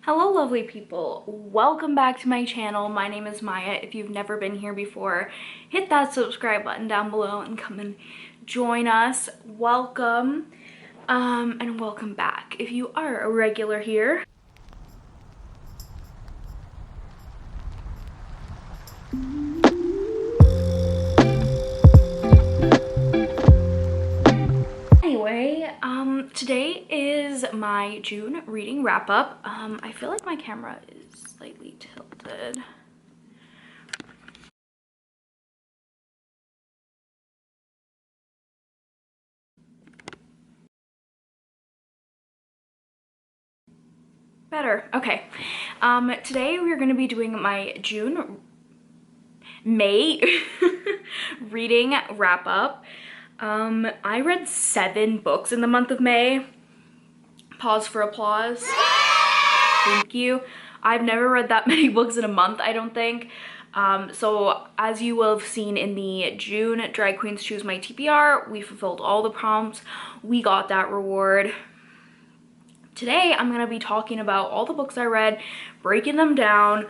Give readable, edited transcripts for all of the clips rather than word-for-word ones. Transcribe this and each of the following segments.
Hello lovely people, welcome back to my channel. My name is Maya. If you've never been here before, hit that subscribe button down below and come and join us. Welcome and welcome back if you are a regular here. Anyway, today is my June reading wrap up. I feel like my camera is slightly tilted. Better. Okay. Today we're going to be doing my May reading wrap up. I read 7 books in the month of May. Pause for applause. Thank you. I've never read that many books in a month, I don't think. So as you will have seen in the June Drag Queens Choose My TBR, we fulfilled all the prompts. We got that reward. Today, I'm going to be talking about all the books I read, breaking them down,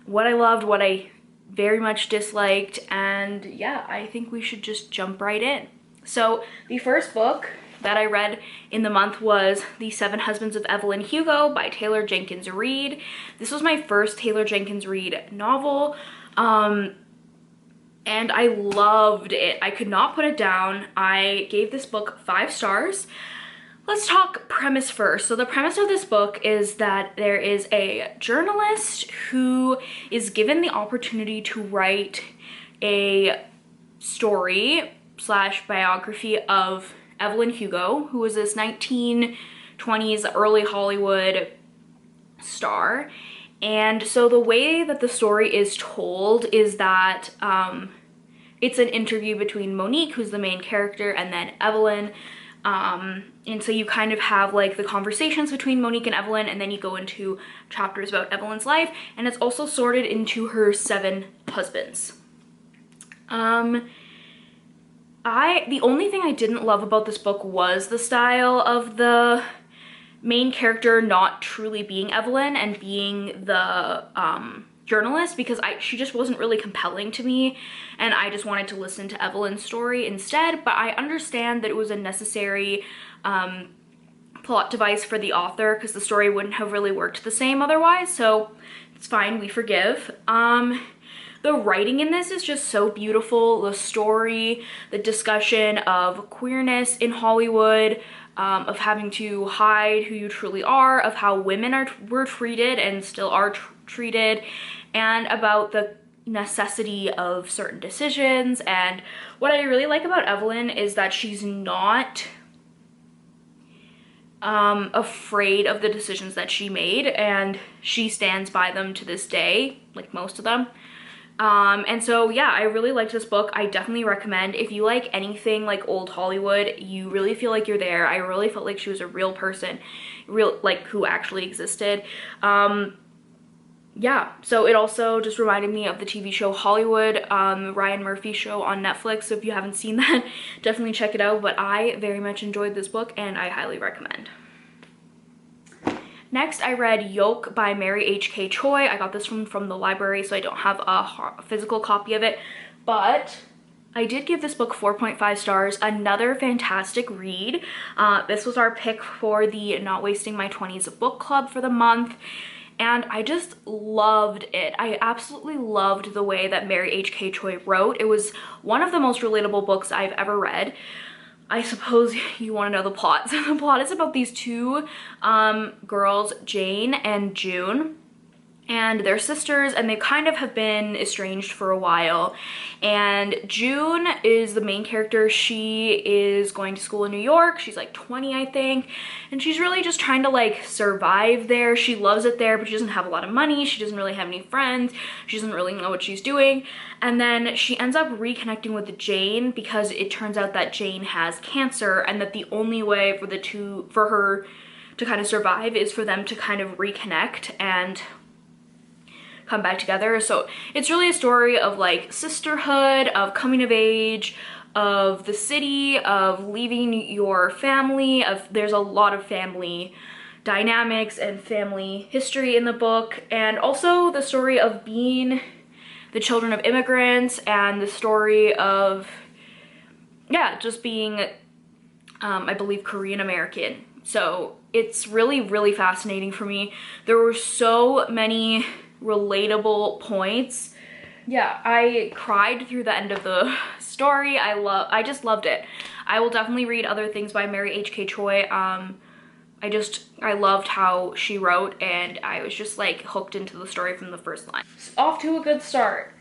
what I loved, what I very much disliked, and yeah, I think we should just jump right in. So the first book that I read in the month was The 7 Husbands of Evelyn Hugo by Taylor Jenkins Reid. This was my first Taylor Jenkins Reid novel, and I loved it. I could not put it down. I gave this book 5 stars. Let's talk premise first. So the premise of this book is that there is a journalist who is given the opportunity to write a story slash biography of Evelyn Hugo, who was this 1920s early Hollywood star. And so the way that the story is told is that it's an interview between Monique, who's the main character, and then Evelyn. And so you kind of have like the conversations between Monique and Evelyn, and then you go into chapters about Evelyn's life, and it's also sorted into her 7 husbands. The only thing I didn't love about this book was the style of the main character not truly being Evelyn and being the journalist, because she just wasn't really compelling to me, and I just wanted to listen to Evelyn's story instead. But I understand that it was a necessary plot device for the author, because the story wouldn't have really worked the same otherwise, so it's fine, we forgive. The writing in this is just so beautiful. The story, the discussion of queerness in Hollywood, of having to hide who you truly are, of how women were treated and still are treated, and about the necessity of certain decisions. And what I really like about Evelyn is that she's not afraid of the decisions that she made, and she stands by them to this day, like most of them. And so yeah, I really liked this book. I definitely recommend. If you like anything like old Hollywood, you really feel like you're there. I really felt like she was a real person, like who actually existed. Yeah, so it also just reminded me of the TV show Hollywood, Ryan Murphy show on Netflix. So if you haven't seen that, definitely check it out. But I very much enjoyed this book, and I highly recommend. Next, I read Yolk by Mary H.K. Choi. I got this from the library, so I don't have a physical copy of it, but I did give this book 4.5 stars. Another fantastic read. This was our pick for the Not Wasting My 20s book club for the month, and I just loved it. I absolutely loved the way that Mary H.K. Choi wrote. It was one of the most relatable books I've ever read. I suppose you want to know the plot. So the plot is about these 2 girls, Jane and June, and they're sisters, and they kind of have been estranged for a while. And June is the main character. She is going to school in New York. She's like 20, I think, and she's really just trying to like survive there. She loves it there, but she doesn't have a lot of money. She doesn't really have any friends. She doesn't really know what she's doing. And then she ends up reconnecting with Jane, because it turns out that Jane has cancer, and that the only way for her to kind of survive is for them to kind of reconnect and come back together. So it's really a story of like sisterhood, of coming of age, of the city, of leaving your family, there's a lot of family dynamics and family history in the book, and also the story of being the children of immigrants and the story of, yeah, just being, I believe, Korean American. So it's really, really fascinating for me. There were so many relatable points. Yeah, I cried through the end of the story. I just loved it. I will definitely read other things by Mary H.K. Choi. I loved how she wrote, and I was just like hooked into the story from the first line. It's off to a good start.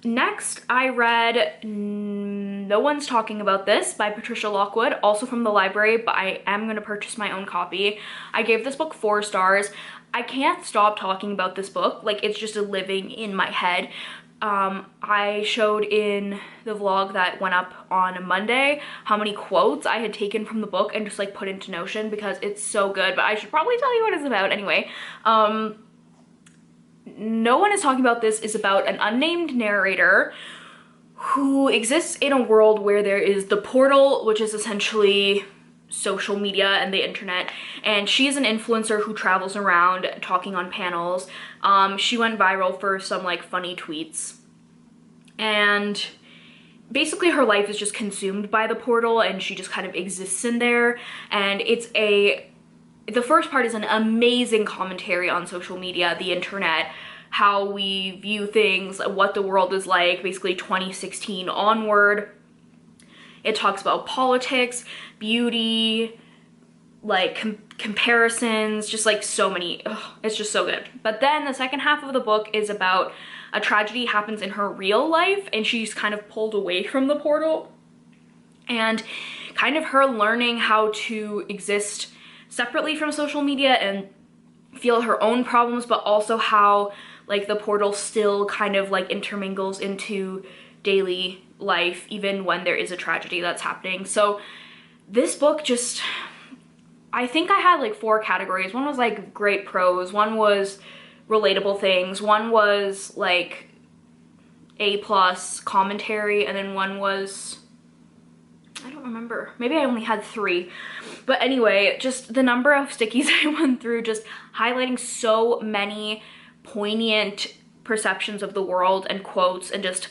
Next, I read No One's Talking About This by Patricia Lockwood, also from the library, but I am going to purchase my own copy. I gave this book 4 stars. I can't stop talking about this book. Like, it's just a living in my head. I showed in the vlog that went up on Monday how many quotes I had taken from the book and just like put into Notion because it's so good, but I should probably tell you what it's about anyway. No One Is Talking About This is about an unnamed narrator who exists in a world where there is the portal, which is essentially social media and the internet, and she's an influencer who travels around talking on panels. She went viral for some like funny tweets, and basically her life is just consumed by the portal and she just kind of exists in there. And the first part is an amazing commentary on social media, the internet, how we view things, what the world is like, basically 2016 onward. It talks about politics, beauty, like comparisons, just like so many. It's just so good. But then the second half of the book is about a tragedy happens in her real life and she's kind of pulled away from the portal, and kind of her learning how to exist separately from social media and feel her own problems, but also how like the portal still kind of like intermingles into daily life even when there is a tragedy that's happening. So this book just, I think I had like 4 categories. One was like great prose, one was relatable things, one was like A+ commentary, and then one was, I don't remember, maybe I only had 3. But anyway, just the number of stickies I went through, just highlighting so many poignant perceptions of the world and quotes, and just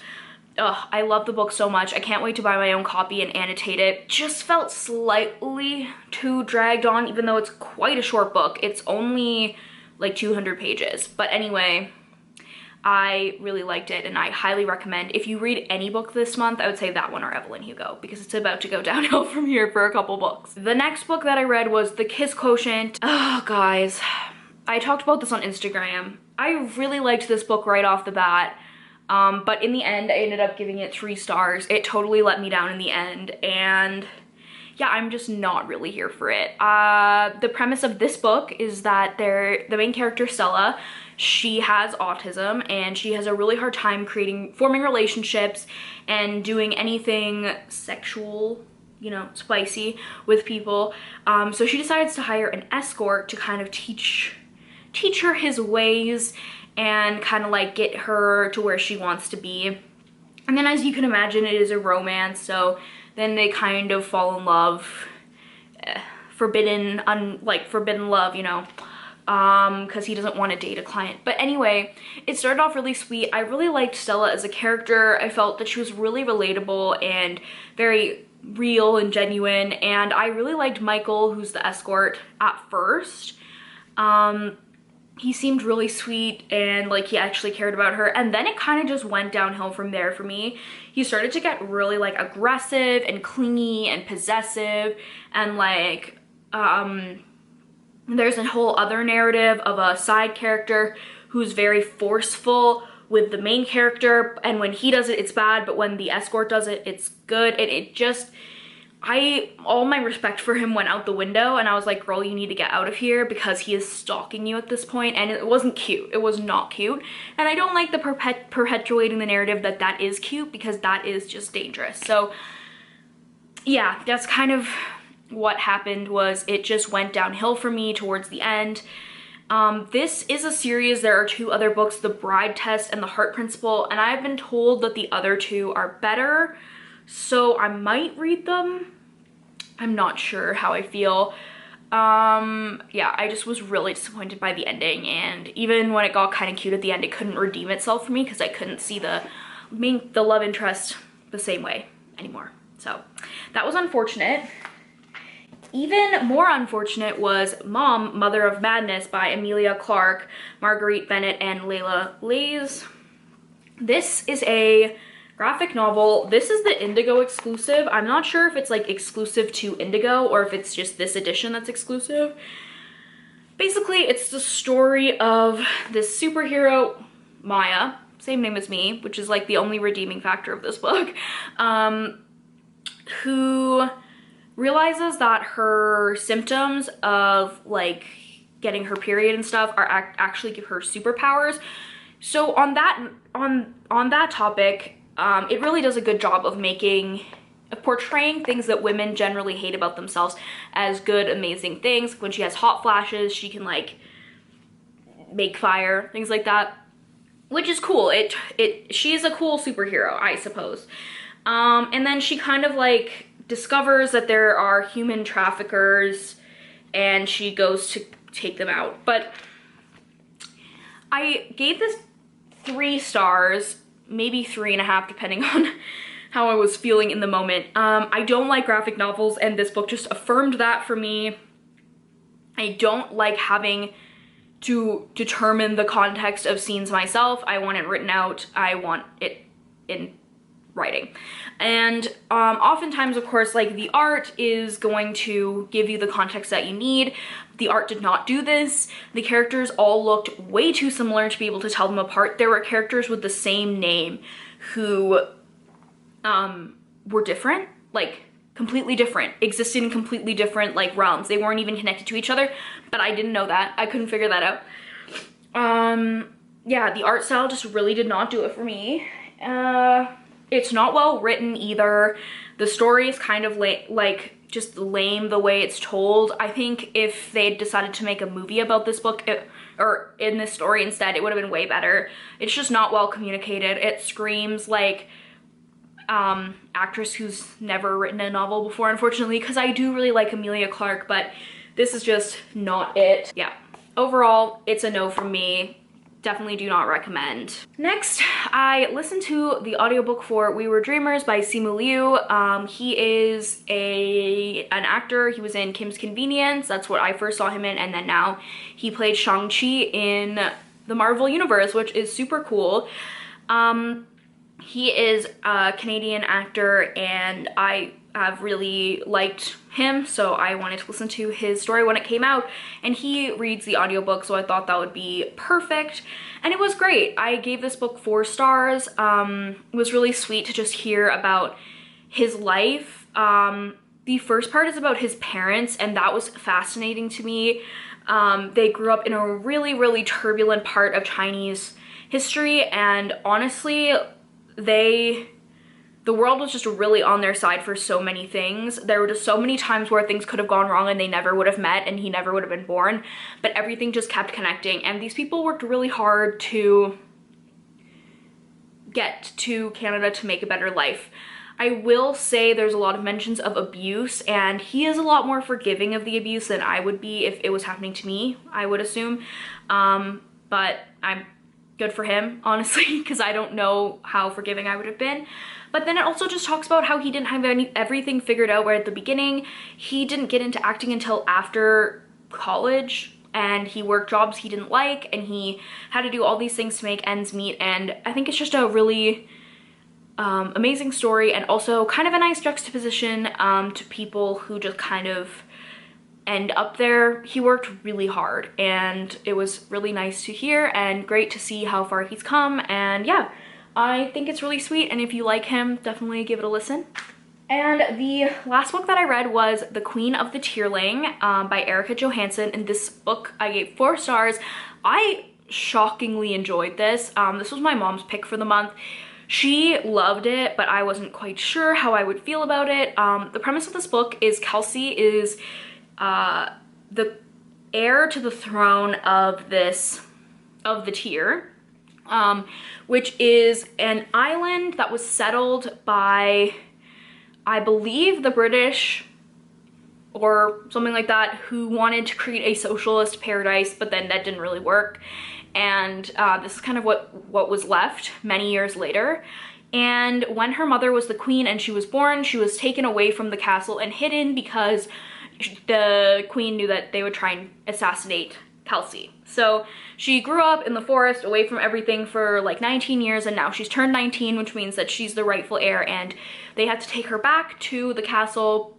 I love the book so much. I can't wait to buy my own copy and annotate it. Just felt slightly too dragged on, even though it's quite a short book. It's only like 200 pages. But anyway, I really liked it and I highly recommend. If you read any book this month, I would say that one or Evelyn Hugo, because it's about to go downhill from here for a couple books. The next book that I read was The Kiss Quotient. Oh, guys, I talked about this on Instagram. I really liked this book right off the bat. But in the end, I ended up giving it 3 stars. It totally let me down in the end, and yeah, I'm just not really here for it. The premise of this book is that the main character, Stella, she has autism, and she has a really hard time forming relationships and doing anything sexual, you know, spicy with people. So she decides to hire an escort to kind of teach her his ways and kind of like get her to where she wants to be. And then, as you can imagine, it is a romance, so then they kind of fall in love. Forbidden love, you know, because he doesn't want to date a client. But anyway, it started off really sweet. I really liked Stella as a character. I felt that she was really relatable and very real and genuine, and I really liked Michael, who's the escort, at first. He seemed really sweet and like he actually cared about her, and then it kind of just went downhill from there for me. He started to get really like aggressive and clingy and possessive, and like there's a whole other narrative of a side character who's very forceful with the main character, and when he does it, it's bad, but when the escort does it, it's good. And it just, all my respect for him went out the window, and I was like, girl, you need to get out of here, because he is stalking you at this point. And it wasn't cute. It was not cute. And I don't like the perpetuating the narrative that that is cute, because that is just dangerous. So yeah, that's kind of what happened. Was it just went downhill for me towards the end. This is a series. There are 2 other books, The Bride Test and The Heart Principle, and I've been told that the other 2 are better, so I might read them. I'm not sure how I feel. Yeah, I just was really disappointed by the ending, and even when it got kind of cute at the end, it couldn't redeem itself for me because I couldn't see the love interest the same way anymore. So that was unfortunate. Even more unfortunate was Mom, Mother of Madness by Emilia Clarke, Marguerite Bennett, and Layla Lays. This is a graphic novel. This is the Indigo exclusive. I'm not sure if it's like exclusive to Indigo or if it's just this edition that's exclusive. Basically, it's the story of this superhero, Maya, same name as me, which is like the only redeeming factor of this book, who realizes that her symptoms of like getting her period and stuff are actually give her superpowers. So on that topic, it really does a good job of portraying things that women generally hate about themselves as good, amazing things. When she has hot flashes, she can like make fire, things like that, which is cool. She's a cool superhero, I suppose. And then she kind of like discovers that there are human traffickers and she goes to take them out. But I gave this 3 stars, maybe 3.5 depending on how I was feeling in the moment. I don't like graphic novels, and this book just affirmed that for me. I don't like having to determine the context of scenes myself. I want it written out. I want it in writing. And oftentimes, of course, like the art is going to give you the context that you need. The art did not do this. The characters all looked way too similar to be able to tell them apart. There were characters with the same name who were different, like completely different, existed in completely different like realms. They weren't even connected to each other, but I didn't know that. I couldn't figure that out. Yeah, the art style just really did not do it for me. It's not well written either. The story is kind of like just lame the way it's told. I think if they decided to make a movie about this book or in this story instead, it would have been way better. It's just not well communicated. It screams like actress who's never written a novel before, unfortunately, because I do really like Emilia Clarke, but this is just not it. Yeah, overall, it's a no from me. Definitely do not recommend. Next, I listened to the audiobook for We Were Dreamers by Simu Liu. He is an actor. He was in Kim's Convenience. That's what I first saw him in, and then now he played Shang-Chi in the Marvel Universe, which is super cool. He is a Canadian actor, and I have really liked him, so I wanted to listen to his story when it came out, and he reads the audiobook, so I thought that would be perfect, and it was great. I gave this book 4 stars. It was really sweet to just hear about his life. The first part is about his parents, and that was fascinating to me. They grew up in a really, really turbulent part of Chinese history, and honestly, the world was just really on their side for so many things. There were just so many times where things could have gone wrong and they never would have met and he never would have been born, but everything just kept connecting, and these people worked really hard to get to Canada to make a better life. I will say there's a lot of mentions of abuse, and he is a lot more forgiving of the abuse than I would be if it was happening to me, I would assume. But I'm good for him, honestly, because I don't know how forgiving I would have been. But then it also just talks about how he didn't have everything figured out right at the beginning. He didn't get into acting until after college, and he worked jobs he didn't like, and he had to do all these things to make ends meet, and I think it's just a really amazing story, and also kind of a nice juxtaposition to people who just kind of end up there. He worked really hard, and it was really nice to hear and great to see how far he's come, and yeah, I think it's really sweet, and if you like him, definitely give it a listen. And the last book that I read was The Queen of the Tearling by Erica Johansson, and this book I gave 4 stars. I shockingly enjoyed this. This was my mom's pick for the month. She loved it, but I wasn't quite sure how I would feel about it. The premise of this book is Kelsey is the heir to the throne of the Tear, which is an island that was settled by, I believe, the British or something like that, who wanted to create a socialist paradise, but then that didn't really work. And this is kind of what was left many years later. And when her mother was the queen and she was born, she was taken away from the castle and hidden because the queen knew that they would try and assassinate Kelsey. So she grew up in the forest away from everything for like 19 years, and now she's turned 19, which means that she's the rightful heir, and they had to take her back to the castle.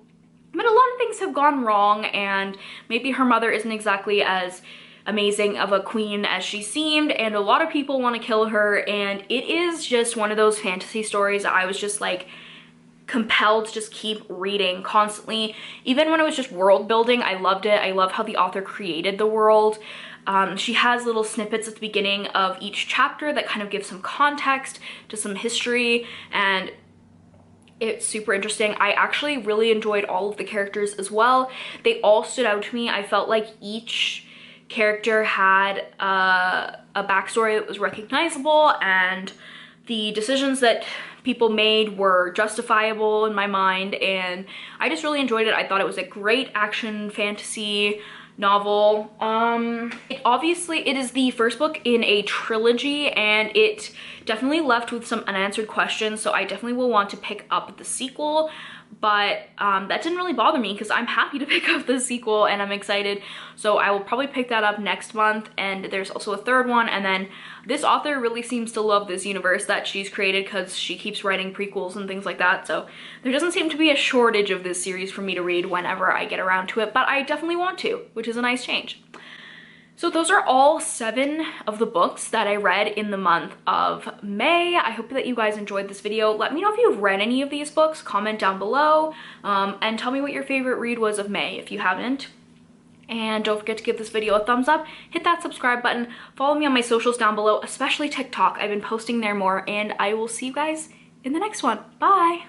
But a lot of things have gone wrong, and maybe her mother isn't exactly as amazing of a queen as she seemed, and a lot of people want to kill her, and it is just one of those fantasy stories I was just like compelled to just keep reading constantly. Even when it was just world building, I loved it. I love how the author created the world. She has little snippets at the beginning of each chapter that kind of give some context to some history, and it's super interesting. I actually really enjoyed all of the characters as well. They all stood out to me. I felt like each character had a backstory that was recognizable, and the decisions that people made were justifiable in my mind, and I just really enjoyed it. I thought it was a great action fantasy novel. Obviously it is the first book in a trilogy, and it definitely left with some unanswered questions, so I definitely will want to pick up the sequel. But that didn't really bother me because I'm happy to pick up the sequel and I'm excited. So I will probably pick that up next month, and there's also a third one. And then this author really seems to love this universe that she's created because she keeps writing prequels and things like that. So there doesn't seem to be a shortage of this series for me to read whenever I get around to it, but I definitely want to, which is a nice change. So those are all 7 of the books that I read in the month of May. I hope that you guys enjoyed this video. Let me know if you've read any of these books, comment down below, and tell me what your favorite read was of May if you haven't. And don't forget to give this video a thumbs up, hit that subscribe button, follow me on my socials down below, especially TikTok. I've been posting there more, and I will see you guys in the next one. Bye!